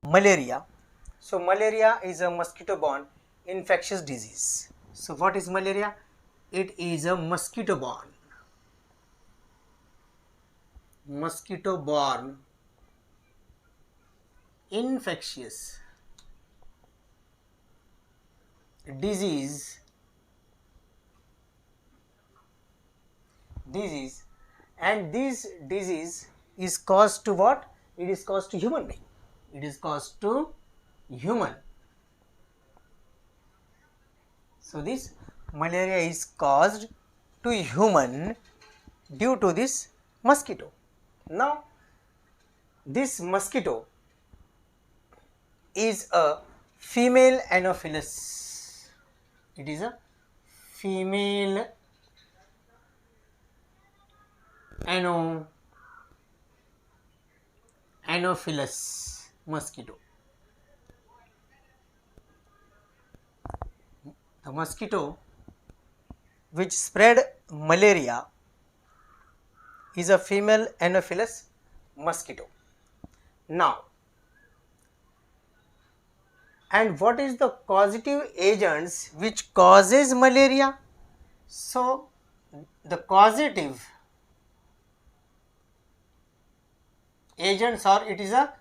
Malaria. So malaria is a mosquito-borne infectious disease. So what is malaria? It is a mosquito-borne infectious disease and this disease is caused to what? It is caused to human being. It is caused to human. So this malaria is caused to human due to this mosquito. Now this mosquito is a female Anopheles. It is a female Anopheles mosquito. The mosquito which spread malaria is a female Anopheles mosquito. Now, and what is the causative agents which causes malaria? So the causative agents are, it is a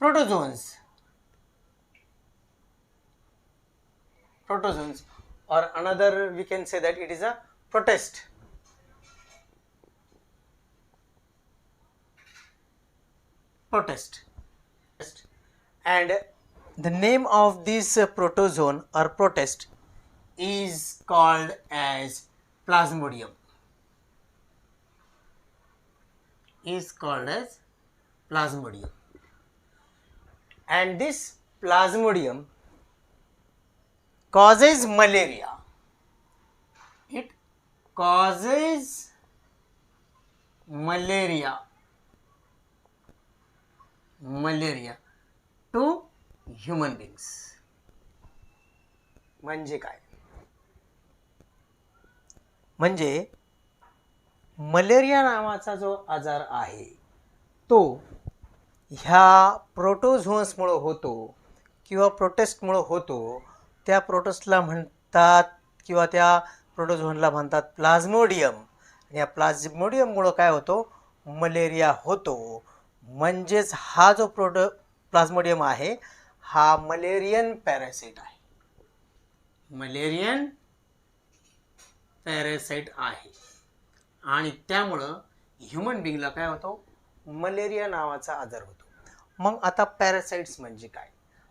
protozoans or another we can say that it is a protist. And the name of this protozoan or protist is called as Plasmodium. And this Plasmodium causes malaria. It causes malaria to human beings. म्हणजे काय? म्हणजे malaria नावाचा जो आजार आहे तो ह्या प्रोटोझोन्समुळे होतो किंवा प्रोटिस्टमुळे होतो. त्या प्रोटिस्टला म्हणतात किंवा त्या प्रोटोझोनला म्हणतात प्लाझ्मोडियम. आणि या प्लाझ्मोडियममुळे काय होतो? मलेरिया होतो. म्हणजेच हा जो प्लाझ्मोडियम आहे हा मलेरियन पॅरासाइट आहे. आणि त्यामुळं ह्युमन बिंगला काय होतो? मलेरिया नावाचा आजार होतो. मग आता पॅरासाइट्स म्हणजे काय?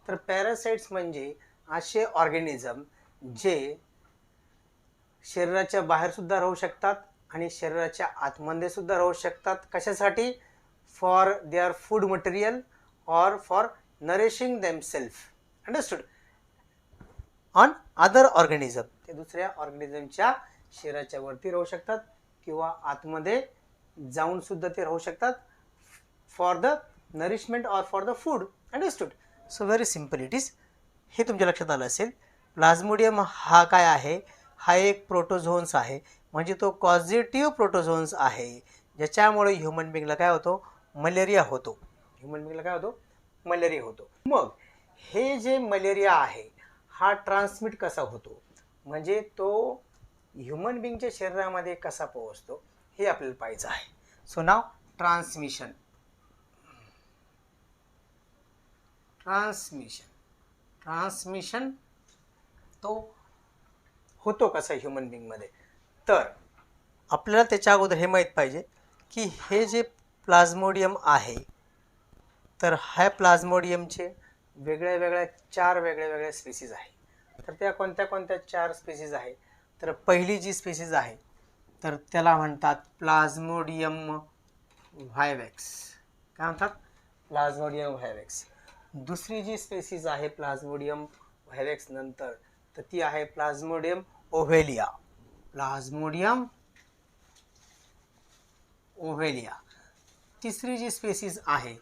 तर पॅरासाइट्स म्हणजे असे ऑर्गॅनिझम जे शरीराच्या बाहेर सुद्धा राहू शकतात आणि शरीराच्या आतमध्ये सुद्धा राहू शकतात. कशासाठी? फॉर देअर फूड मटेरियल और for nourishing themselves. Understood? On other organism. ते दुसऱ्या ऑर्गॅनिझमच्या शरीराच्या वरती राहू शकतात किंवा आतमध्ये जाऊन सुद्धा ते राहू शकतात फॉर द नरिशमेंट और for the food. Understood? So very simple it is. हे तुमच्या लक्षात आलं असेल. प्लाझ्मोडियम हा काय आहे? हा एक प्रोटोझोन्स आहे. म्हणजे तो कॉझिटिव्ह प्रोटोझोन्स आहे ज्याच्यामुळे ह्युमन बिंगला काय होतो? मलेरिया होतो. मग हे जे मलेरिया आहे हा ट्रान्समिट कसा होतो? म्हणजे तो ह्युमन बिंगच्या शरीरामध्ये कसा पोहोचतो हे आपल्याला पाहायचं आहे. सो नाव ट्रान्समिशन तो होतो कसा ह्युमन बिंगमध्ये? तर आपल्याला त्याच्या अगोदर हे माहीत पाहिजे की हे जे प्लाझ्मोडियम आहे तर ह्या प्लाझ्मोडियमचे वेगळ्या 4 वेगळ्या स्पीसीज आहे. तर त्या कोणत्या 4 स्पीसीज आहे? तर पहिली जी स्पीसीज आहे तर त्याला म्हणतात प्लाझ्मोडियम व्हायवॅक्स. काय म्हणतात? प्लाझ्मोडियम व्हायवॅक्स. दुसरी जी स्पीसीज आहे प्लाझ्मोडियम व्हायवॅक्स नंतर तर ती आहे प्लाझ्मोडियम ओव्हेलिया. तिसरी जी स्पीसीज आहे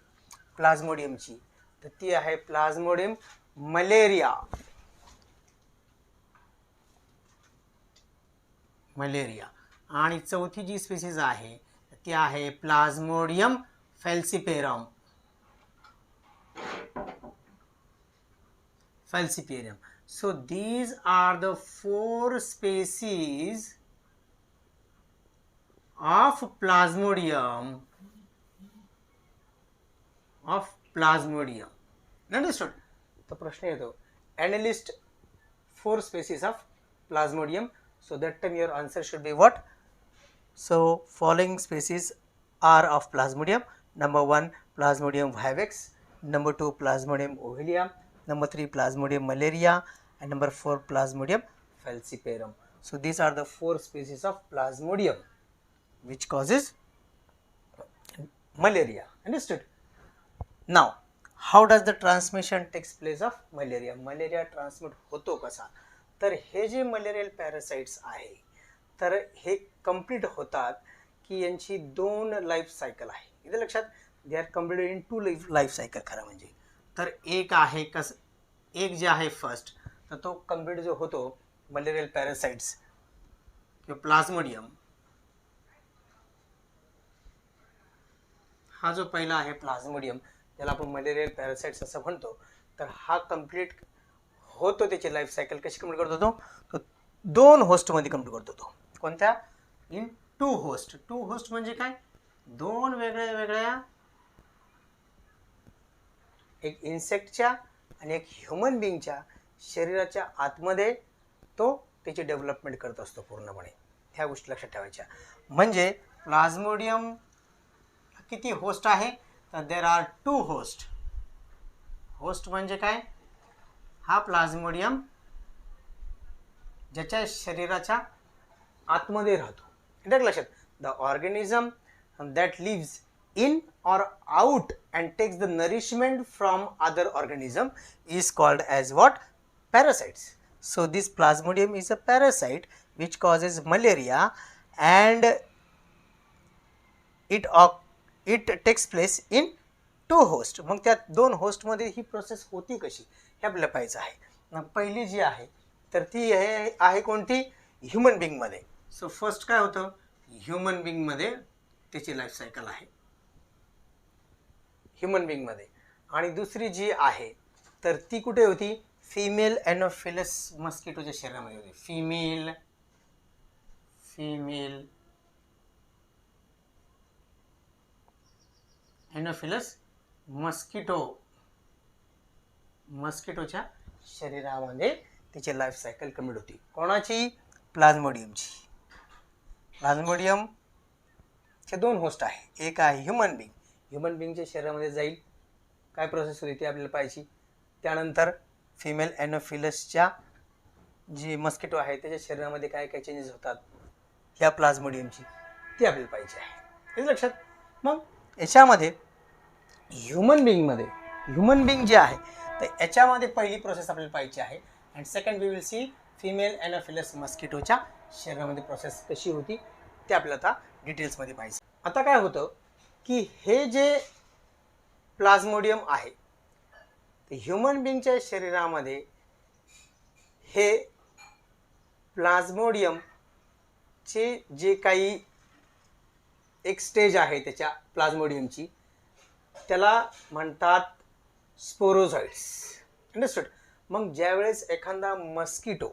प्लाझ्मोडियमची तर ती आहे प्लाझ्मोडियम मलेरिया. आणि चौथी जी स्पीसीज आहे ती आहे plasmodium फॅल्सिपेरम. falciparum. So these are the 4 species of Plasmodium. Understood? The प्रश्न येतो analyst 4 species of Plasmodium. So that time your answer should be what? So following species are of Plasmodium. Number 1 Plasmodium vivax, number 2 Plasmodium ovale, number 3 Plasmodium malaria, and number 4 Plasmodium falciparum. So these are the 4 species of Plasmodium which causes malaria. Understood? Now how does the transmission takes place of malaria? Malaria transmit होतो कसा? तर हे जे malarial parasites आहे तर हे complete होतात की यांची 2 लाईफ सायकल आहे. इथे लक्षात, they are completed in 2 life cycle खरं म्हणजे. तर एक आहे एक जे आहे फर्स्ट, तर तो कंप्लीट जो होतो मलेरियल पॅरासाइट्स किंवा प्लाझ्मोडियम, हा जो पहिला आहे प्लाझ्मोडियम ज्याला आपण मलेरियल पॅरासाइट्स असं म्हणतो, तर हा कंप्लीट होतो. त्याची लाईफ सायकल कशी कंप्लीट करतो? तो 2 होस्टमध्ये कंप्लीट करतो. तो कोणत्या? In 2 host. 2 होस्ट म्हणजे काय? 2 वेगळ्या वेगळ्या, एक इन्सेक्टच्या आणि एक ह्युमन बिंगच्या शरीराच्या आतमध्ये तो त्याची डेव्हलपमेंट करत असतो पूर्णपणे. ह्या गोष्टी लक्षात ठेवायच्या. म्हणजे प्लाझ्मोडियम किती होस्ट आहे? तर देर आर 2 होस्ट. होस्ट म्हणजे काय? हा प्लाझ्मोडियम ज्याच्या शरीराच्या आतमध्ये राहतो. ठीक लक्षात. The organism that lives in or out and takes the nourishment from other organism is called as what? Parasites. So this Plasmodium is a parasite which causes malaria, and it takes place in 2 host. मग त्या 2 host मध्ये ही process होती कशी हे आपल्याला पाहायचं आहे. पहिली जी आहे तर ती आहे कोणती? ह्युमन बिंग मध्ये. सो फर्स्ट काय होतं? ह्युमन बिंग मध्ये त्याची लाईफ सायकल आहे ह्युमन बिंग मध्ये. आणि दुसरी जी आहे तर ती कुठे होती? फिमेल एनोफिलस मस्किटोच्या शरीरामध्ये होती. फिमेल एनोफिलस मस्किटोच्या शरीरामध्ये तिची लाईफ सायकल कंप्लीट होती. कोणाची? प्लाझ्मोडियमची. प्लाझ्मोडियमचे 2 होस्ट आहे. एक आहे ह्युमन बिंग. ह्युमन बिंगच्या शरीरामध्ये जाईल, काय प्रोसेस होती ती आपल्याला पाहायची. त्यानंतर फिमेल एनोफिलसच्या जी मस्किटो आहे त्याच्या शरीरामध्ये काय काय चेंजेस होतात ह्या प्लाझ्मोडियमची, ती आपल्याला पाहिजे आहे. हे लक्षात. मग याच्यामध्ये ह्युमन बिंग जे आहे तर याच्यामध्ये पहिली प्रोसेस आपल्याला पाहिजे आहे. And second we will see female anopheles मस्किटोच्या शरीरामध्ये प्रोसेस कशी होती ते आपल्याला आता डिटेल्समध्ये पाहिजे. आता काय होतं की हे जे प्लाझ्मोडियम आहे ते ह्युमन बिंगच्या शरीरामध्ये हे प्लाझ्मोडियमचे जे काही एक स्टेज आहे त्याच्या प्लाझ्मोडियमची त्याला म्हणतात स्पोरोझॉइड्स. अंडरस्टूड. मग ज्यावेळेस एखादा मस्किटो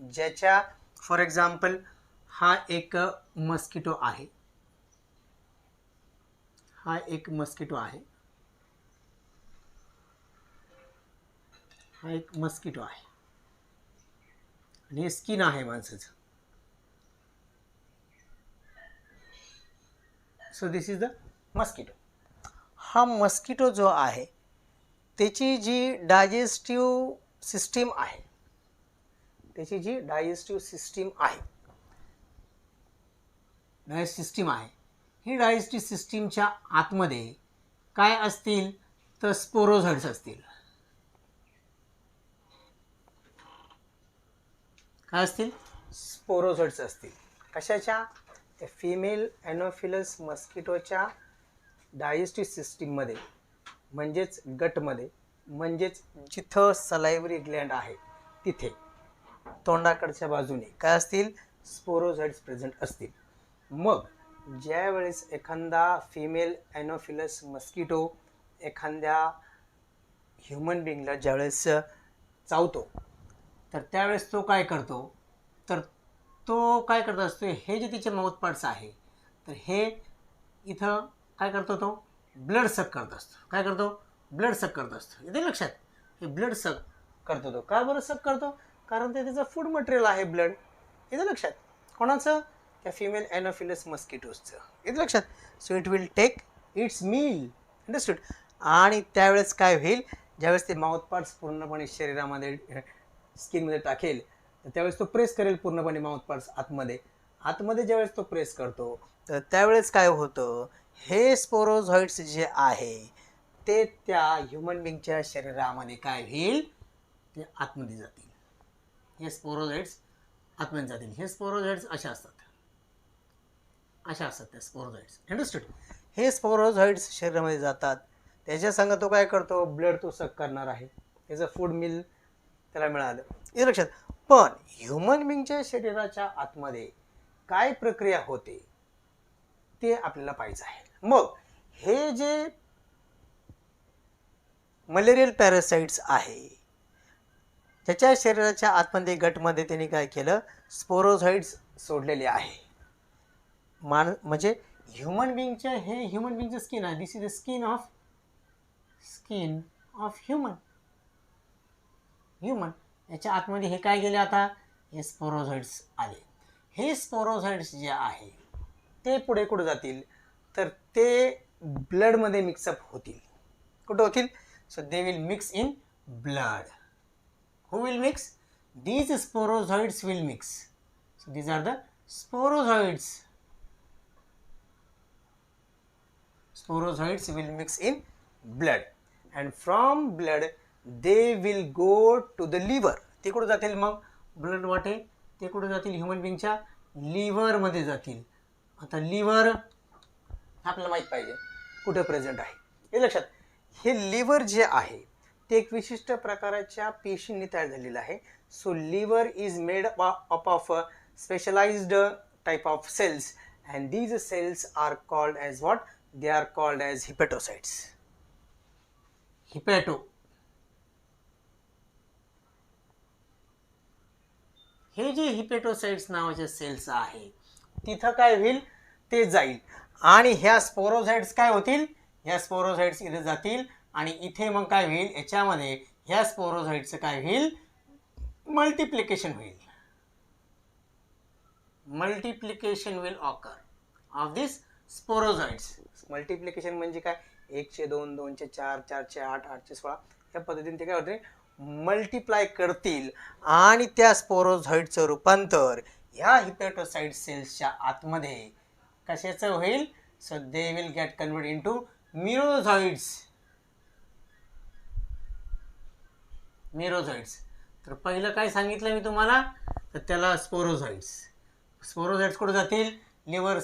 ज्याच्या फॉर एक्झाम्पल हा एक मस्किटो आहे, आणि हे स्किन आहे माणसाचं. So this is the mosquito. हा मस्किटो जो आहे त्याची जी डायजेस्टिव्ह सिस्टीम आहे ही डायजेस्टिव्ह सिस्टीमच्या आतमध्ये काय असतील तर स्पोरोझॉइड्स असतील. काय असतील? स्पोरोझॉइड्स असतील. कशाच्या? त्या फिमेल एनोफिलस मस्किटोच्या डायजेस्टिव्ह सिस्टीममध्ये, म्हणजेच गटमध्ये, म्हणजेच जिथं सलायव्हरी ग्लँड आहे तिथे तोंडाकडच्या बाजूने काय असतील? स्पोरोझॉइड्स प्रेझेंट असतील. मग ज्या वेळेस एखादा फिमेल एनोफिलस मस्किटो एखाद्या ह्युमन बिंगला ज्यावेळेस चावतो, तर त्यावेळेस तो काय करतो, तर तो काय करत असतो, हे जे तिचे माउथ पार्ट्स आहे तर हे इथं काय करतो, तो ब्लड सक करत असतो. काय करतो, ब्लड सक करत असतो. येते लक्षात, हे ब्लड सक करतो. तो का बरं सक करतो, कारण ते त्याचं फूड मटेरियल आहे ब्लड. येते लक्षात, कोणाचं, त्या फिमेल ॲनोफिलस मस्किटोजचं. येते लक्षात. So it will take its meal. Understood. आणि त्यावेळेस काय होईल, ज्यावेळेस ते माउथ पार्ट्स पूर्णपणे शरीरामध्ये स्किनमध्ये टाकेल तर त्यावेळेस तो प्रेस करेल पूर्णपणे माउथ पार्ट्स आतमध्ये ज्यावेळेस तो प्रेस करतो तर त्यावेळेस काय होतं, हे स्पोरोझॉइड्स जे आहे ते त्या ह्युमन बिंगच्या शरीरामध्ये काय होईल, ते आतमध्ये जातील. हे स्पोरोझॉइड्स आतमध्ये जातील. हे स्पोरोझॉइड्स अशा असतात त्या स्पोरोझॉइड्स. अंडरस्टूड. हे स्पोरोझॉइड्स शरीरामध्ये जातात. त्याच्या संग तो काय करतो, ब्लड तो सक करणार आहे, त्याचं फूड मिल त्याला मिळालं. हे लक्षात. पण ह्युमन बिंगच्या शरीराच्या आतमध्ये काय प्रक्रिया होते ते आपल्याला पाहायचं आहे. मग हे जे मलेरियल पॅरासाइट्स आहे त्याच्या शरीराच्या आतमध्ये गटमध्ये त्यांनी काय केलं, स्पोरोझॉइड्स सोडलेले आहे. म्हणजे ह्युमन बिंगच्या, हे ह्युमन बिंगचं स्किन आहे. This is the skin of human. याच्या आतमध्ये हे काय गेले, आता हे स्पोरोझॉइड्स आले. हे स्पोरोझॉइड्स जे आहे ते पुढे कुठे जातील, तर ते ब्लडमध्ये मिक्सअप होतील. कुठं होतील, so they will mix in blood. Who will mix? These sporozoids will mix. So these are the sporozoids. Sporozoids will mix in blood, and from blood they will go to the liver. ते कुठे जातील मग, blood वाटे ते कुठे जातील, human बिंगच्या लिव्हरमध्ये जातील. आता लिव्हर आपल्याला माहीत पाहिजे कुठे प्रेझेंट आहे. हे लक्षात, हे लिव्हर जे आहे ते एक विशिष्ट प्रकारच्या पेशींनी तयार झालेलं आहे. So liver is made up of specialised type of cells, and these cells are called as what, they are called as hepatocytes. हे जे हिपॅटोसाइट्स नावाचे सेल्स आहे तिथं काय होईल, ते जाईल आणि ह्या स्पोरोझॉइड्स काय होतील, ह्या स्पोरोझॉइड्स इथे जातील आणि इथे मग काय होईल, याच्यामध्ये ह्या स्पोरोझॉइडचं काय होईल, मल्टिप्लिकेशन होईल. Multiplication will occur of this sporozoites. Multiplication म्हणजे काय, 1/2, 2/4, 4/8, 8/16 या पद्धतीने ते काय होते, मल्टिप्लाय करतील आणि त्या स्पोरोझॉइडचं रूपांतर ह्या हिपॅटोसाइट सेल्सच्या आतमध्ये कशाचं होईल, so they will get convert into merozoites. तर पहिलं काय सांगितलं मी तुम्हाला, तर त्याला स्पोरोझॉइड्स कुठे जातील, लिव्हर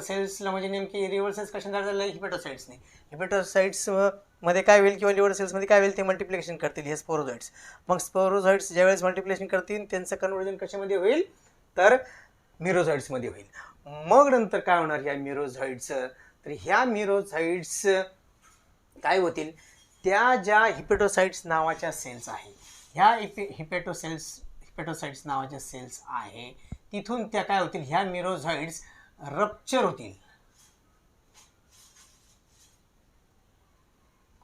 सेल्सला म्हणजे नेमकी लिव्हर सेल्स कशा तयार झाले, हिपॅटोसाइट्सने. हिपॅटोसाइट्स मध्ये काय होईल किंवा लिव्हर सेल्समध्ये काय होईल, ते मल्टिप्लिकेशन करतील हे स्पोरोझॉइड्स. मग स्पोरोझॉइड्स ज्यावेळेस मल्टिप्लिकेशन करतील त्यांचं कन्वर्जन कशामध्ये होईल, तर मिरोझॉइड्समध्ये होईल. मग नंतर काय होणार या मिरोझॉइड्सचं, तर ह्या मिरोझॉइड्स काय होतील, त्या ज्या हिपॅटोसाइट्स नावाच्या सेल्स आहे, ह्या हिपॅटोसाइट्स नावाच्या सेल्स आहे तिथून त्या काय होतील, ह्या मिरोझॉइड्स रप्चर होतील.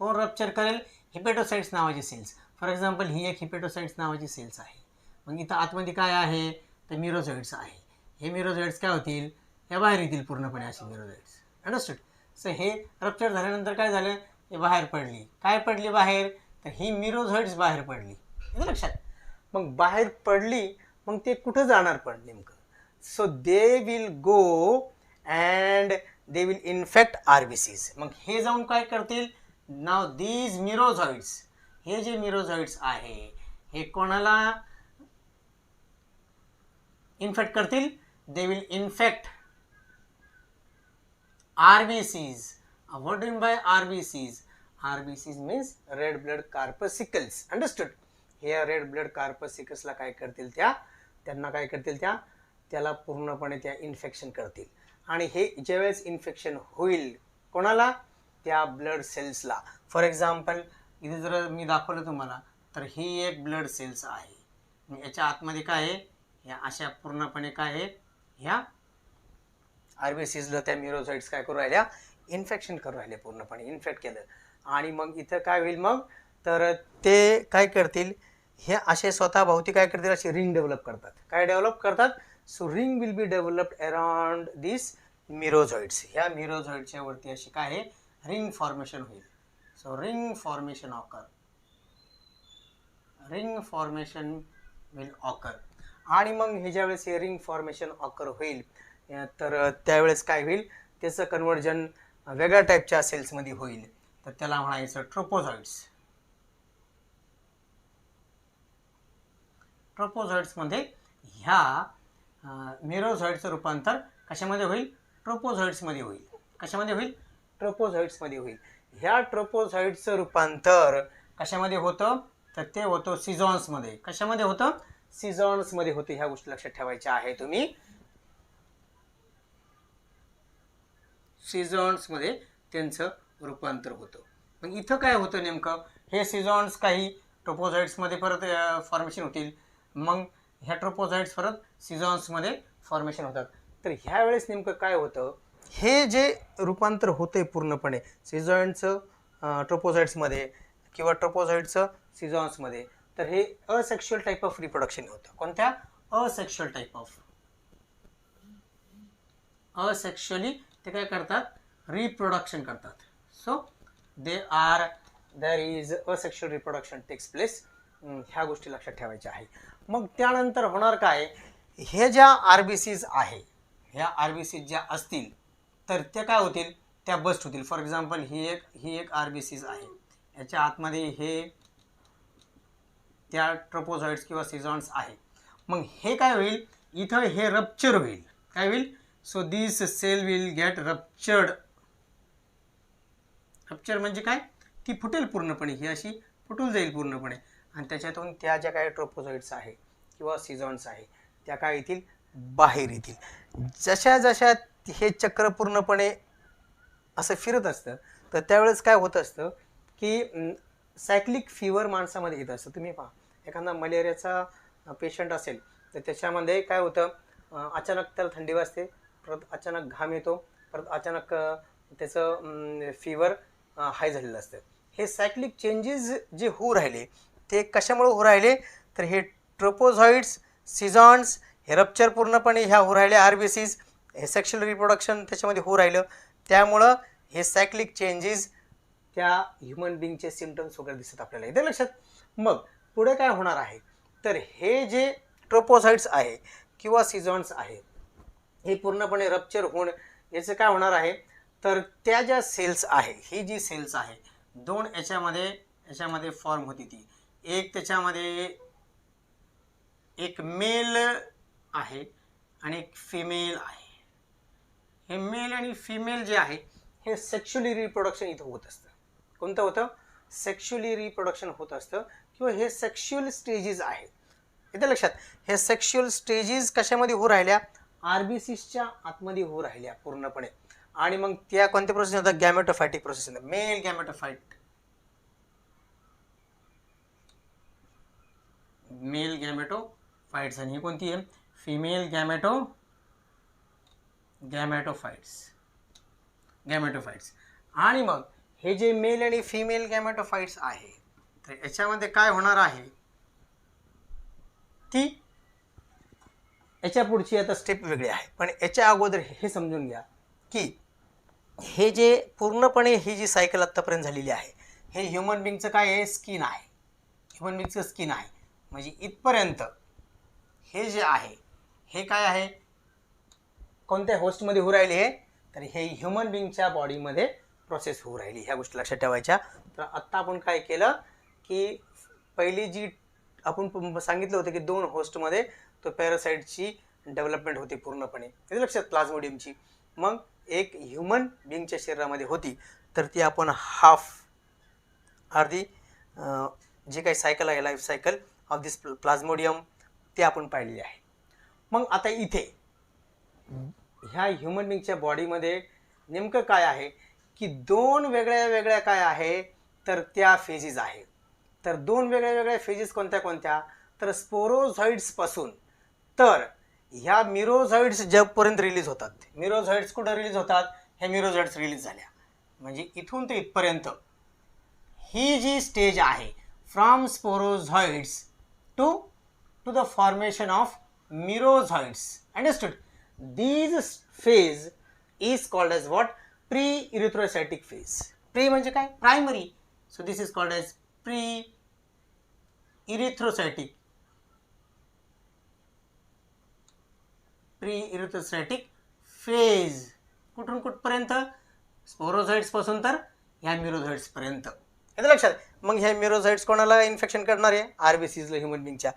कोण रप्चर करेल, हिपॅटोसाइट्स नावाची सेल्स. फॉर एक्झाम्पल ही एक हिपॅटोसाइट्स नावाची सेल्स आहे. मग इथं आतमध्ये काय आहे, तर मिरोझॉइड्स आहे. हे मिरोझॉइड्स काय होतील, ह्या बाहेर येतील पूर्णपणे असे मिरोझॉइड्स. अंडरस्टूड. सो हे रप्चर झाल्यानंतर काय झालं, हे बाहेर पडली. काय पडली बाहेर, तर ही मिरोझॉइड्स बाहेर पडली. हे लक्षात. मग बाहेर पडली, मग ते कुठं जाणार पण नेमकं, so they will go and they will infect RBCs. मग हे जाऊन काय करतील, नाव दीज मिरोझॉइड्स, हे जे मिरोझॉइड्स आहे हे कोणाला इन्फेक्ट करतील, they will infect RBCs. What do you mean by RBCs? RBCs means red blood corpuscles. Understood? हे रेड ब्लड कार्पसिकल्सला काय करतील, त्यांना काय करतील, त्याला पूर्णपणे त्या इन्फेक्शन करतील. आणि हे ज्यावेळेस इन्फेक्शन होईल कोणाला, त्या ब्लड सेल्सला. फॉर एक्झाम्पल इथे जर मी दाखवलं तुम्हाला, तर ही एक ब्लड सेल्स आहे. याच्या आतमध्ये काय आहे, ह्या अशा पूर्णपणे काय आहे, ह्या आरबीसीजला त्या म्युरोसाइट्स काय करू राहिल्या, इन्फेक्शन करू राहिले, पूर्णपणे इन्फेक्ट केलं. आणि मग इथं काय होईल मग, तर ते काय करतील, हे असे स्वतःभोवती काय करतील, असे रिंग डेव्हलप करतात. काय डेव्हलप करतात, so ring will be developed around this merozoites. ह्या म्युरोझॉइडच्या वरती अशी काय आहे, रिंग फॉर्मेशन होईल. So ring formation occur, ring formation will occur. आणि मग हे ज्यावेळेस हे रिंग फॉर्मेशन ऑकर होईल, तर त्यावेळेस काय होईल, त्याचं कन्वर्जन वेगळ्या टाईपच्या सेल्समध्ये होईल. तर त्याला म्हणायचं ट्रोपोझॉइड्स. ट्रोपोझॉइड्समध्ये ह्या म्युरोझॉइडचं रूपांतर कशामध्ये होईल, ट्रोपोझॉइड्समध्ये होईल. कशामध्ये होईल, ट्रोपोझॉइड्समध्ये होईल. ह्या ट्रोपोझॉइड्सचं रूपांतर कशामध्ये होतं, तर ते होतं सिझॉन्समध्ये. कशामध्ये होतं, सिझॉन्समध्ये होते. ह्या गोष्टी लक्षात ठेवायच्या आहे तुम्ही. सिझॉन्समध्ये त्यांचं रूपांतर होतं. मग इथं काय होतं नेमकं, हे सिझॉन्स काही ट्रोपोझॉइड्समध्ये परत फॉर्मेशन होतील. मग ह्या ट्रोपोझॉइड्स परत सिझॉन्समध्ये फॉर्मेशन होतात. तर ह्या वेळेस नेमकं काय होतं, हे जे रूपांतर होते पूर्णपणे सिझॉइड्सचं ट्रोपोझॉइड्समध्ये किंवा ट्रोपोझॉइड्सचं सिझॉन्समध्ये, तर हे असेक्शुअल टाईप ऑफ रिप्रोडक्शन होतं. कोणत्या, असेक्शुअल टाईप ऑफ. असेक्शुअली ते काय करतात, रिप्रोडक्शन करतात. So there is asexual reproduction takes place. ह्या गोष्टी लक्षात ठेवायच्या आहे. मग त्यानंतर होणार काय, हे ज्या आरबीसीज आहे, ह्या आरबीसीज ज्या असतील तर ते काय होतील, त्या बस्ट होतील. फॉर एक्झाम्पल ही एक आरबीसीज आहे, याच्या आतमध्ये हे त्या ट्रोपोझॉइड्स किंवा सिझॉन्स आहे. मग हे काय होईल, इथं हे रप्चर होईल. काय होईल, so this cell will get ruptured. Rupture म्हणजे काय, ती फुटेल पूर्णपणे, ही अशी फुटून जाईल पूर्णपणे. आणि त्याच्यातून त्या ज्या काही ट्रोपोझॉइड्स आहे किंवा सिझॉन्स आहे त्या काय येतील, बाहेर येतील. जशा जशा हे चक्र पूर्णपणे असं फिरत असतं, तर त्यावेळेस काय होत असतं की सायक्लिक फीवर माणसामध्ये येत असतं. तुम्ही पहा, एखादा मलेरियाचा पेशंट असेल तर त्याच्यामध्ये काय होतं, अचानक त्याला थंडी वाजते, परत अचानक घाम येतो, परत अचानक त्याचं फीवर हाय झालेलं असतं. हे सायक्लिक चेंजेस जे होऊ राहिले ते कशामुळे होऊ राहिले, तर हे ट्रोपोझॉइड्स, सिझॉन्स, हे रप्चर पूर्णपणे ह्या होऊ राहिले आरबीसीज, हे सेक्शुअल रिप्रोडक्शन त्याच्यामध्ये होऊ राहिलं. त्यामुळं हे सायक्लिक चेंजेस त्या ह्युमन बिंगचे सिम्पटम्स वगैरे दिसत आपल्याला. इथे लक्षात. मग पुढे काय होणार आहे, तर हे जे ट्रोपोझॉइड्स आहे किंवा सिझॉन्स आहे हे पूर्णपणे रप्चर होऊन याचं काय होणार आहे, तर त्या ज्या सेल्स आहे, ही जी सेल्स आहे, दोन याच्यामध्ये फॉर्म होती ती. एक त्याच्यामध्ये एक मेल आहे आणि एक फिमेल आहे. हे मेल आणि फिमेल जे आहे हे सेक्शुअली रिप्रोडक्शन इथं होत असतं. कोणतं होतं, सेक्शुअली रिप्रोडक्शन होत असतं किंवा हे सेक्शुअल स्टेजेस आहे. इथे लक्षात, हे सेक्शुअल स्टेजेस कशामध्ये होऊ राहिल्या, आरबीसीसच्या आतमध्ये होऊ राहिल्या पूर्णपणे. आणि मग त्या कोणत्या प्रोसेस होतात, gametophytic process. Male gametophyte, male gametophytes. आणि ही कोणती आहे, फिमेल गॅमेटोफाइट्स. आणि मग हे जे मेल आणि फिमेल गॅमेटोफाइट्स आहे, तर याच्यामध्ये काय होणार आहे, ती याच्या पुढची आता स्टेप वेगळी आहे. पण याच्या अगोदर हे समजून घ्या की हे जे पूर्णपणे ही जी सायकल आत्तापर्यंत झालेली आहे, हे ह्युमन बिंगचं काय आहे, स्किन आहे. ह्युमन बिंगचं स्किन आहे. म्हणजे इथपर्यंत हे जे आहे हे काय आहे, कोणत्या होस्टमध्ये होऊ राहिले, हे तर हे ह्युमन बिंगच्या बॉडीमध्ये प्रोसेस होऊ राहिली. ह्या गोष्टी लक्षात ठेवायच्या. तर आत्ता आपण काय केलं की पहिली जी आपण सांगितलं होतं की 2 होस्टमध्ये तो पॅरासाइटची डेव्हलपमेंट होते पूर्णपणे. हे लक्षात, प्लाझ्मोडियमची. मग एक ह्युमन बिंगच्या शरीरामध्ये होती, तर ती आपण अर्धी जे काही सायकल आहे, life cycle of this plasmodium, ते आपण पाहिलेली आहे. मग आता इथे ह्या ह्युमन बिंगच्या बॉडीमध्ये नेमकं काय आहे की 2 वेगळ्या वेगळ्या काय आहे, तर त्या फेजेस आहे. तर दोन वेगळ्या वेगळ्या फेजेस कोणत्या कोणत्या, तर स्पोरोझॉइड्स पासून तर ह्या मिरोझॉइड्स जगपर्यंत रिलीज होतात. मिरोझॉइड्स कुठं रिलीज होतात, ह्या मिरोझॉइड्स रिलीज झाल्या म्हणजे इथून ते इथपर्यंत ही जी स्टेज आहे from sporozoites to the formation of merozoites. Understood? These phase is called as what, pre erythrocytic phase. Pre म्हणजे काय, primary. So this is called as pre erythrocytic phase. कुठून कुठपर्यंत, स्पोरोझॉइड्स पासून तर ह्या मिरोझॉइड्स पर्यंत. येतं लक्षात? मग ह्या मिरोझॉइड्स कोणाला इन्फेक्शन करणार आहे, आरबीसीजला, ह्युमन बिंगच्या.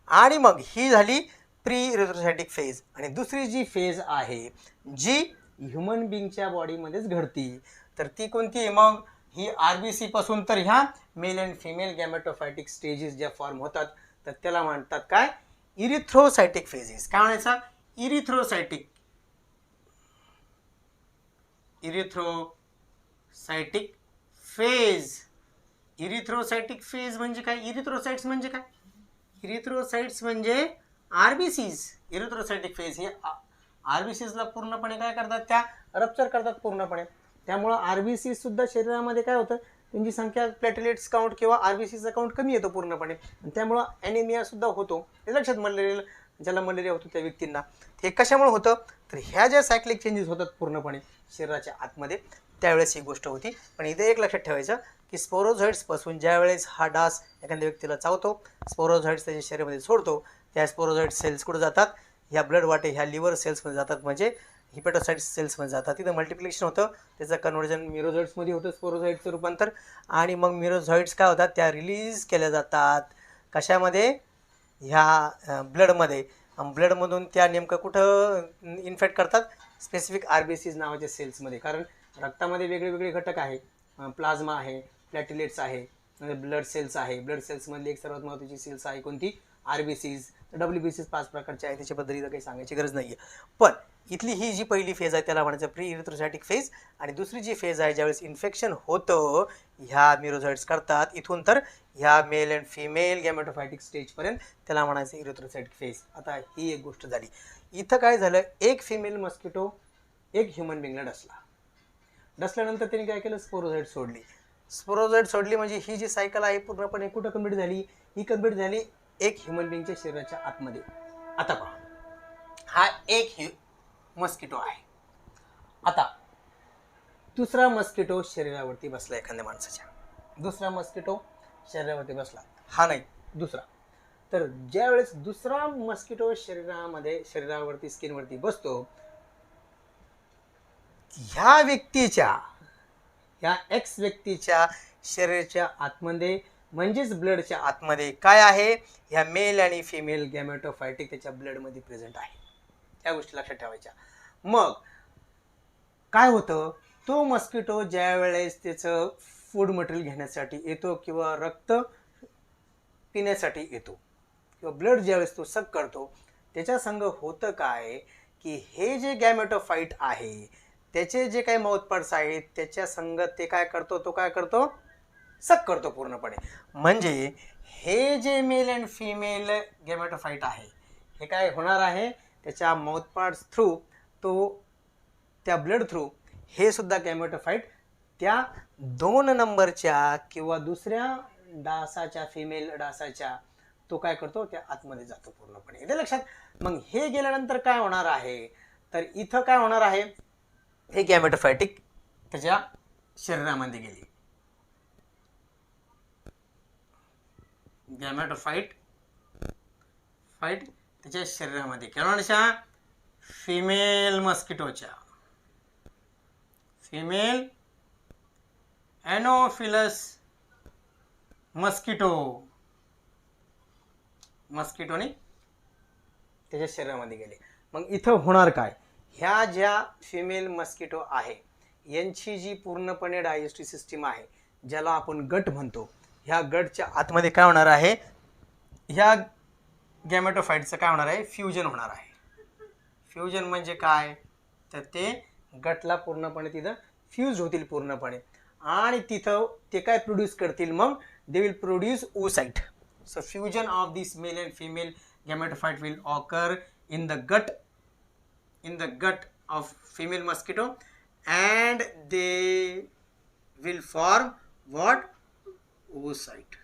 आणि मग ही झाली प्री इरिथ्रोसायटिक फेज. आणि दुसरी जी फेज आहे जी ह्युमन बिंगच्या बॉडीमध्येच घडती, तर ती कोणती आहे मग, ही आरबीसी पासून तर ह्या मेल अँड फिमेल गॅमेटोफायटिक स्टेजेस ज्या फॉर्म होतात तर त्याला म्हणतात काय, इरिथ्रोसायटिक फेजेस. काय म्हणायचं, इरिथ्रोसायटिक फेज. इरिथ्रोसायटिक फेज म्हणजे काय, इरिथ्रोसाइट्स म्हणजे काय, इरिथ्रोसाइट्स म्हणजे आरबीसीज. इरिथ्रोसायटिक फेज हे आरबीसीजला पूर्णपणे काय करतात, त्या रप्चर करतात पूर्णपणे. त्यामुळं आरबीसी सुद्धा शरीरामध्ये काय होतं, त्यांची संख्या, प्लॅटेलेट्स काउंट किंवा आरबीसीचा काउंट कमी येतो पूर्णपणे. त्यामुळं ॲनिमिया सुद्धा होतो. हे लक्षात, मलेरिया, ज्याला मलेरिया होतो त्या व्यक्तींना. हे कशामुळे होतं, तर ह्या ज्या सायक्लिक चेंजेस होतात पूर्णपणे शरीराच्या आतमध्ये, त्यावेळेस ही गोष्ट होती. पण इथे एक लक्षात ठेवायचं की स्पोरोझॉइड्सपासून ज्यावेळेस हा डास एखाद्या व्यक्तीला चावतो, स्पोरोझॉइड्स त्याच्या शरीरामध्ये सोडतो, त्या स्पोरोझॉइड सेल्स कुठं जातात, ह्या ब्लड वाटे, ह्या लिव्हर सेल्समध्ये जातात, म्हणजे हिपॅटोसाइट्स सेल्समध्ये जातात. तिथं मल्टिप्लिकेशन होतं, त्याचं कन्व्हर्जन मिरोझॉइड्समध्ये होतं, स्पोरोझॉइड्सचं रूपांतर. आणि मग मिरोझॉइड्स काय होतात, त्या रिलीज केल्या जातात कशामध्ये, ह्या ब्लडमध्ये. ब्लडमधून त्या नेमकं कुठं इन्फेक्ट करतात, स्पेसिफिक आरबीसीज नावाच्या सेल्समध्ये. कारण रक्तामध्ये वेगळे वेगळे घटक आहे, प्लाझ्मा आहे, प्लॅटिलेट्स आहे, ब्लड सेल्स आहे. ब्लड सेल्समधली एक सर्वात महत्त्वाची सेल्स आहे कोणती, आरबीसीज. डब्ल्यूबीसीज 5 प्रकारचे आहे, त्याच्याबद्दल काही सांगायची गरज नाही आहे. पण इथली ही जी पहिली फेज आहे त्याला म्हणायचं प्री इरिथ्रोसायटिक फेज. आणि दुसरी जी फेज आहे ज्यावेळेस इन्फेक्शन होतं, ह्या मिरोझॉइड्स करतात इथून तर ह्या मेल अँड फिमेल गॅमेटोफायटिक स्टेजपर्यंत, त्याला म्हणायचं इरिथ्रोसायटिक फेज. आता ही एक गोष्ट झाली. इथं काय झालं, एक फिमेल मस्किटो एक ह्युमन बिंगला डसल्यानंतर त्यांनी काय केलं, स्पोरोझॉइड सोडली. म्हणजे ही जी सायकल आहे पूर्णपणे कुठं कम्प्लीट झाली, ही कम्प्लीट झाली एक ह्युमन बिंगच्या शरीराच्या आतमध्ये. आता पहा, हा एक मस्किटो आहे. आता दुसरा मस्किटो शरीरावरती बसला, एखाद्या माणसाच्या दुसरा मस्किटो शरीरावरती बसला, हा नाही दुसरा. तर ज्यावेळेस दुसरा मस्किटो शरीरावरती स्किनवरती बसतो, ह्या एक्स व्यक्तीच्या शरीराच्या आतमध्ये म्हणजेच ब्लडच्या आतमध्ये काय आहे, ह्या मेल आणि फिमेल गॅमेटोफायटिक त्याच्या ब्लडमध्ये प्रेझेंट आहे. त्या गोष्टी लक्षात ठेवायच्या. मग काय होतं, तो मस्किटो ज्या वेळेस त्याचं फूड मटेरियल घेण्यासाठी येतो किंवा रक्त पिण्यासाठी येतो किंवा ब्लड ज्यावेळेस तो सक करतो, त्याच्या संग होतं काय की हे जे गॅमेटोफाइट आहे त्याचे जे काही माउथपार्ट्स आहेत त्याच्या संग ते काय करतो, तो काय करतो, सक करतो पूर्णपणे. म्हणजे हे जे मेल अँड फिमेल गॅमेटोफाइट आहे हे काय होणार आहे, त्याच्या माउथपार्ट्स थ्रू, तो त्या ब्लड थ्रू हे सुद्धा गॅमेटोफाइट त्या 2 नंबरच्या किंवा दुसऱ्या डासाच्या, फिमेल डासाच्या, तो काय करतो, त्या आतमध्ये जातो पूर्णपणे. येते लक्षात? मग हे गेल्यानंतर काय होणार आहे, तर इथं काय होणार आहे, हे गॅमेटोफायटिक त्याच्या शरीरामध्ये गेली. गॅमेटोफाइट त्याच्या शरीरामध्ये केवळच्या फिमेल मस्किटोच्या, फिमेल एनोफिलस मस्किटोने त्याच्या शरीरामध्ये गेले. मग इथं होणार काय, ह्या ज्या फिमेल मस्किटो आहे यांची जी पूर्णपणे डायजेस्टिव्ह सिस्टीम आहे ज्याला आपण गट म्हणतो, ह्या गटच्या आतमध्ये काय होणार आहे, ह्या गॅमेटोफाइटचं काय होणार आहे, फ्युजन होणार आहे. फ्युजन म्हणजे काय, तर ते गटला पूर्णपणे तिथं फ्यूज होतील पूर्णपणे. आणि तिथं ते काय प्रोड्यूस करतील, मग they will produce oocyte. So fusion of this male and female gametophyte will occur in the gut of female mosquito, and they will form what? Oocyte.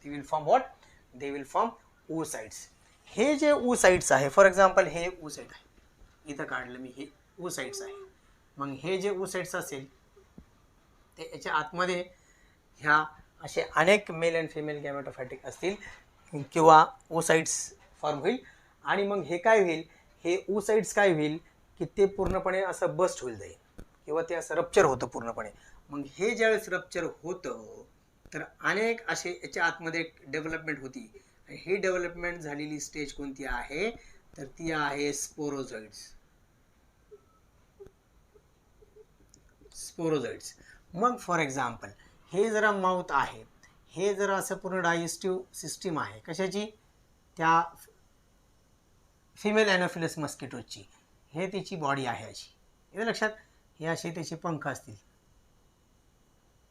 They will form what? They will form oocytes. हे जे oocytes आहे, for example हे oocyte आहे, इथं काढलं मी, हे oocytes आहे. मग हे जे oocytes असेल ते याच्या आतमध्ये ह्या असे अनेक मेल अँड फिमेल गॅमेटोफायटिक असतील किंवा oocytes फॉर्म होईल. आणि मग हे काय होईल, हे oocytes काय होईल की ते पूर्णपणे असं बस्ट होईल जाईल किंवा ते असं रप्चर होतं पूर्णपणे. मग हे ज्यावेळेस रप्चर होतं तर अनेक असे याच्या आतमध्ये डेव्हलपमेंट होती. ही डेव्हलपमेंट झालेली स्टेज कोणती आहे, तर ती आहे स्पोरोझॉइड्स. स्पोरोझॉइड्स. मग फॉर एक्झाम्पल हे जरा माउथ आहे, हे जरा असं पूर्ण डायजेस्टिव्ह सिस्टीम आहे कशाची, त्या फिमेल ॲनोफिलस मस्किटोची. हे तिची बॉडी आहे अशी, येतं लक्षात. हे असे त्याचे पंख असतील,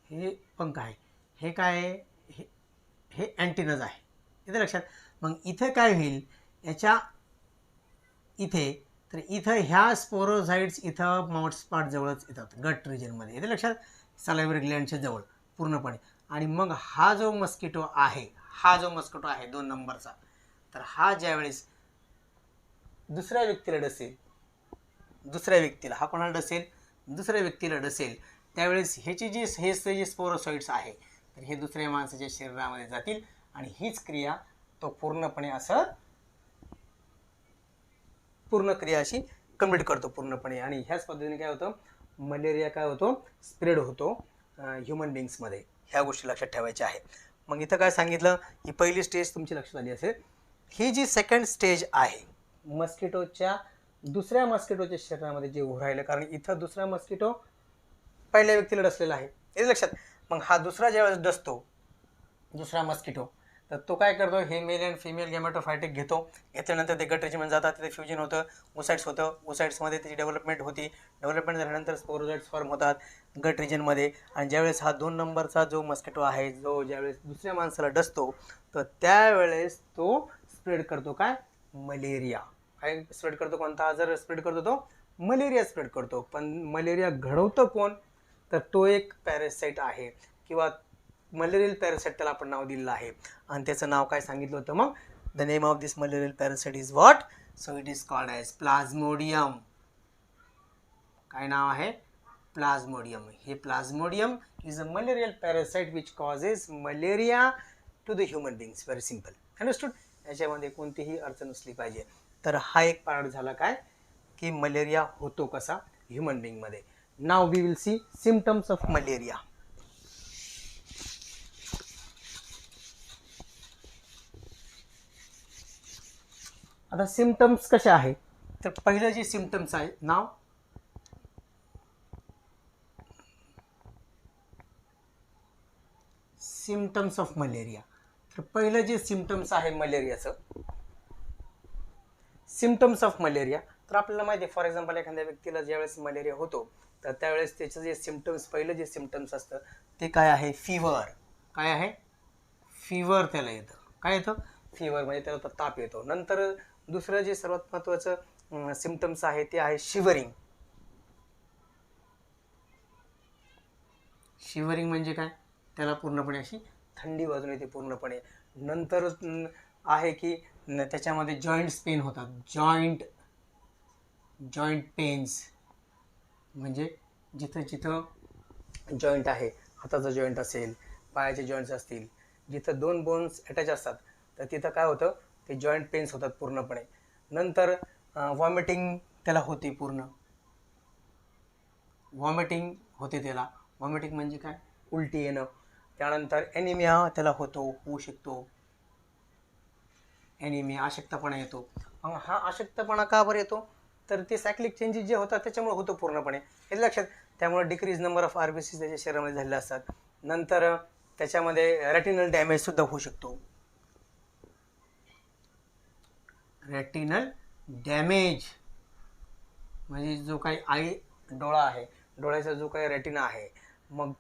हे पंख आहे, हे काय आहे, हे अँटिनज आहे, येतं लक्षात. मग इथं काय होईल, याच्या इथे, तर इथं ह्या स्पोरोझाइड्स इथं माउथ स्पॉट जवळच येतात, गट रिजनमध्ये, येतं लक्षात, सलायव्हरी ग्लँडच्या जवळ पूर्णपणे. आणि मग हा जो मस्किटो आहे, 2 नंबरचा, तर हा ज्यावेळेस दुसऱ्या व्यक्तीला डसेल, हा कोणाला डसेल, दुसऱ्या व्यक्तीला डसेल, त्यावेळेस ह्याची हे जे स्पोरोसाइट्स आहे तर हे दुसऱ्या माणसाच्या शरीरामध्ये जातील आणि हीच क्रिया तो पूर्ण क्रिया अशी कंप्लीट करतो पूर्णपणे. आणि ह्याच पद्धतीने काय होतं, मलेरिया काय होतो, स्प्रेड होतो ह्युमन बिंग्समध्ये. ह्या गोष्टी लक्षात ठेवायच्या आहे. मग इथं काय सांगितलं, ही पहिली स्टेज तुमची लक्षात आली असेल. ही जी सेकंड स्टेज आहे दुसऱ्या मस्किटोच्या शरीरामध्ये जे राहिलं, कारण इथं दुसरा मस्किटो पहिल्या व्यक्तीला डसलेला आहे, हे लक्षात. मग हा दुसरा ज्यावेळेस डसतो, दुसरा मस्किटो, तर तो काय करतो, हे मेल अँड फिमेल गॅमेटोफायटिक घेतल्यानंतर ते गट रिजनमध्ये जातात, तिथे फ्युजन होतं, oocytes होतं, oocytesमध्ये त्याची डेव्हलपमेंट होती, डेव्हलपमेंट झाल्यानंतर स्पोरोझाइट्स फॉर्म होतात गट रिजनमध्ये. आणि ज्यावेळेस हा 2 नंबरचा जो मस्किटो आहे, जो ज्यावेळेस दुसऱ्या माणसाला डसतो, तर त्यावेळेस तो स्प्रेड करतो काय, मलेरिया. काय स्प्रेड करतो, कोणता आजार स्प्रेड करतो, तो मलेरिया स्प्रेड करतो. पण मलेरिया घडवतं कोण, तर तो एक पॅरासाइट आहे किंवा मलेरियल पॅरासाइट त्याला आपण नाव दिलेलं आहे. आणि त्याचं नाव काय सांगितलं होतं, मग the name of this malarial parasite is what, so it is called as plasmodium. काय नाव आहे, प्लाझ्मोडियम. हे plasmodium is a malarial parasite which causes malaria to the human beings. Very simple, understood. याच्यामध्ये कोणतीही अडचण नसली पाहिजे. तर हा एक पार्ट झाला काय, की मलेरिया होतो कसा ह्युमन बिंगमध्ये. नाव we will see symptoms of malaria. आता सिम्पटम्स कसे आहेत, तर पहिलं जे सिम्पटम्स आहे, नाव सिम्पटम्स ऑफ मलेरिया. तर पहिलं जे सिम्पटम्स आहे मलेरियाचं, सिम्पटम्स ऑफ मलेरिया, तर आपल्याला माहिती आहे, फॉर एक्झाम्पल एखाद्या व्यक्तीला ज्यावेळेस मलेरिया होतो तर त्यावेळेस त्याचं जे सिम्पटम्स, पहिलं जे सिम्पटम्स असतं ते काय आहे, फिवर. काय आहे, फिवर त्याला येतं. काय येतं, फिवर, म्हणजे त्याला ताप येतो. नंतर दुसरं जे सर्वात महत्त्वाचं सिम्पटम्स आहे ते आहे शिवरिंग. शिवरिंग म्हणजे काय, त्याला पूर्णपणे अशी थंडी वाजून येते पूर्णपणे. नंतर आहे की त्याच्यामध्ये जॉईंट्स पेन होतात, जॉईंट पेन्स, म्हणजे जिथं जॉईंट आहे, हाताचा जॉईंट असेल, पायाचे जॉईंट्स असतील, जिथं 2 बोन्स अटॅच असतात तर तिथं काय होतं, ते जॉईंट पेन्स होतात पूर्णपणे. नंतर व्हॉमिटिंग त्याला होती, पूर्ण व्हॉमिटिंग होते त्याला. व्हॉमिटिंग म्हणजे काय, उलटी येणं. त्यानंतर ॲनिमिया त्याला होऊ शकतो, ॲनिमिया, अशक्तपणा येतो. हा अशक्तपणा का बरं येतो, तर ते सायक्लिक चेंजेस जे होतात त्याच्यामुळे होतो पूर्णपणे, हे लक्षात. त्यामुळे डिक्रीज नंबर ऑफ RBCs त्याच्या शरीरामध्ये झालेले असतात. नंतर त्याच्यामध्ये रेटिनल डॅमेजसुद्धा होऊ शकतो. रेटिनल डॅमेज म्हणजे जो काही डोळा आहे, डोळ्याचा जो काही रेटिना आहे मग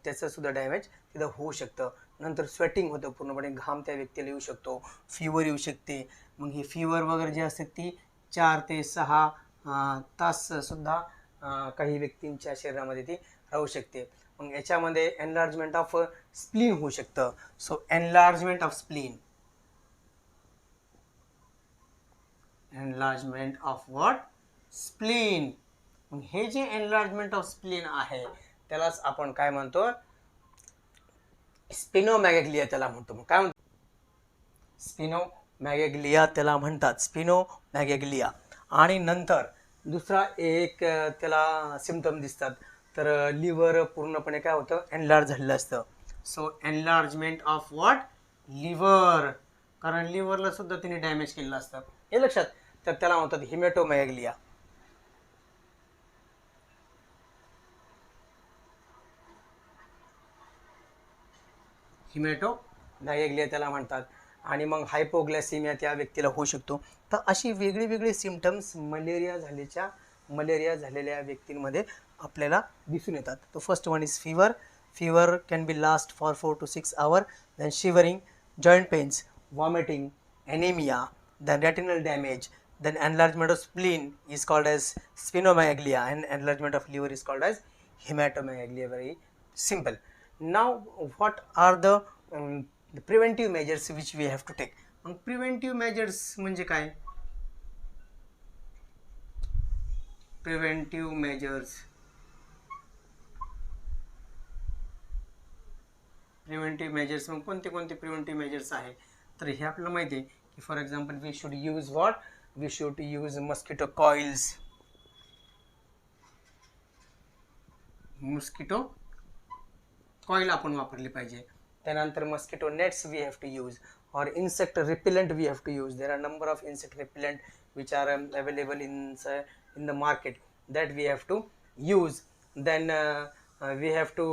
त्याचं सुद्धा डॅमेज तिथं होऊ शकतं. नंतर स्वेटिंग होतं, पूर्णपणे घाम त्या व्यक्तीला येऊ शकतो, फीवर येऊ शकते. मग ही फीवर वगैरे जी असते ती 4 ते 6 ताससुद्धा काही व्यक्तींच्या शरीरामध्ये ती राहू शकते. मग याच्यामध्ये एनलार्जमेंट ऑफ स्प्लीन होऊ शकतं. So enlargement of spleen, enlargement of what, spleen. मग हे जे एनलार्जमेंट ऑफ स्प्लीन आहे त्यालाच आपण काय म्हणतो, स्पिनोमॅगॅग्लिया त्याला म्हणतो. मग काय म्हणतो, स्पिनोमॅगॅग्लिया त्याला म्हणतात, स्पिनोमॅगॅग्लिया. आणि नंतर दुसरा एक त्याला सिम्पटम दिसतात, तर लिव्हर पूर्णपणे काय होतं, एनलार्ज झालेलं असतं. So enlargement of what, liver, कारण लिव्हरला सुद्धा तिने डॅमेज केलेलं असतं, हे लक्षात. तर त्याला म्हणतात हिमॅटोमॅगॅग्लिया. हिमॅटोमॅगॅग्लिया त्याला म्हणतात. आणि मग हायपोग्लायसेमिया त्या व्यक्तीला होऊ शकतो. तर अशी वेगळी वेगळी सिम्पटम्स मलेरिया झालेल्या व्यक्तींमध्ये आपल्याला दिसून येतात. तर first one is fever. Fever can be last for 4 to 6 hours. Then shivering, joint pains, vomiting, anaemia, then retinal damage, then enlargement of spleen is called as sphenomegalia, and enlargement of liver is called as hematomegalia. Very simple. Now what are the preventive measures which we have to take? Preventive measures म्हणजे काय? Preventive measures, मग कोणते कोणते preventive measures आहे? तर हे आपल्याला माहिती आहे की for example we should use what, we should use mosquito coils, mosquito coil आपण वापरली पाहिजे. त्यानंतर mosquito nets we have to use, और insect repellent we have to use. There are number of insect repellent which are available in the market that we have to use. Then we have to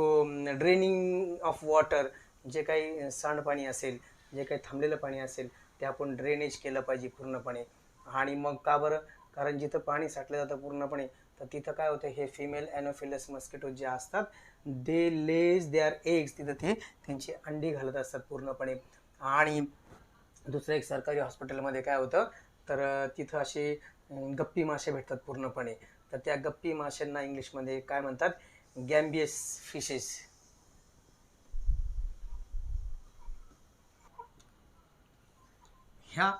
draining of water, जे काही सांडपाणी असेल, जे काही थांबलेलं पाणी असेल ते आपण ड्रेनेज केलं पाहिजे पूर्णपणे. आणि मग का बरं, कारण जिथं पाणी साठलं जातं पूर्णपणे तर तिथं काय होतं, हे फिमेल ॲनोफिलस मस्किटो जे असतात दे लेज देअर एग्स, तिथं ते त्यांची अंडी घालत असतात पूर्णपणे. आणि दुसरं एक सरकारी हॉस्पिटलमध्ये काय होतं, तर तिथं असे गप्पी मासे भेटतात पूर्णपणे. तर त्या गप्पी माशांना इंग्लिशमध्ये काय म्हणतात, गॅम्बियस फिशेस. ह्या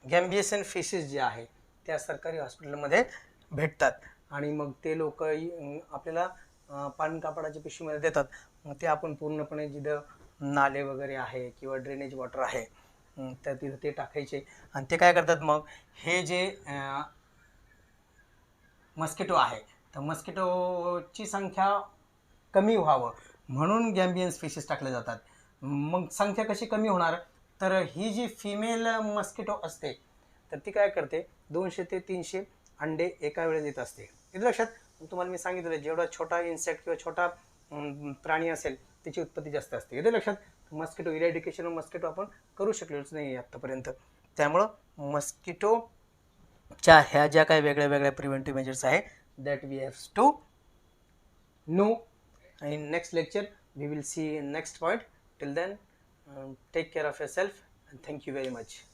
गॅम्बियसन फिशेस जे आहे त्या सरकारी हॉस्पिटलमध्ये भेटतात. आणि मग ते लोक आपल्याला पाणी कापडाच्या पिशवीमध्ये देतात. मग ते आपण पूर्णपणे जिथं नाले वगैरे आहे किंवा ड्रेनेज वॉटर आहे तर तिथं ते टाकायचे. आणि ते काय करतात, मग हे जे मस्किटो आहे तर मस्किटोची संख्या कमी व्हावं म्हणून गॅम्बियन्स फिशेस टाकले जातात. मग संख्या कशी कमी होणार, तर ही जी फिमेल मस्किटो असते तर ती काय करते, 200 ते 300 अंडे एका वेळेस देत असते. इथं लक्षात, तुम्हाला मी सांगितलं जेवढा छोटा इन्सेक्ट किंवा छोटा प्राणी असेल त्याची उत्पत्ती जास्त असते. इथं लक्षात, मस्किटो इरॅडिकेशन मस्किटो आपण करू शकलोच नाही आत्तापर्यंत. त्यामुळं मस्किटोच्या ह्या ज्या काही वेगळ्या वेगळ्या प्रिव्हेंटिव्ह मेजर्स आहे that we have to know. In next lecture we will see next point. Till then, take care of yourself and thank you very much.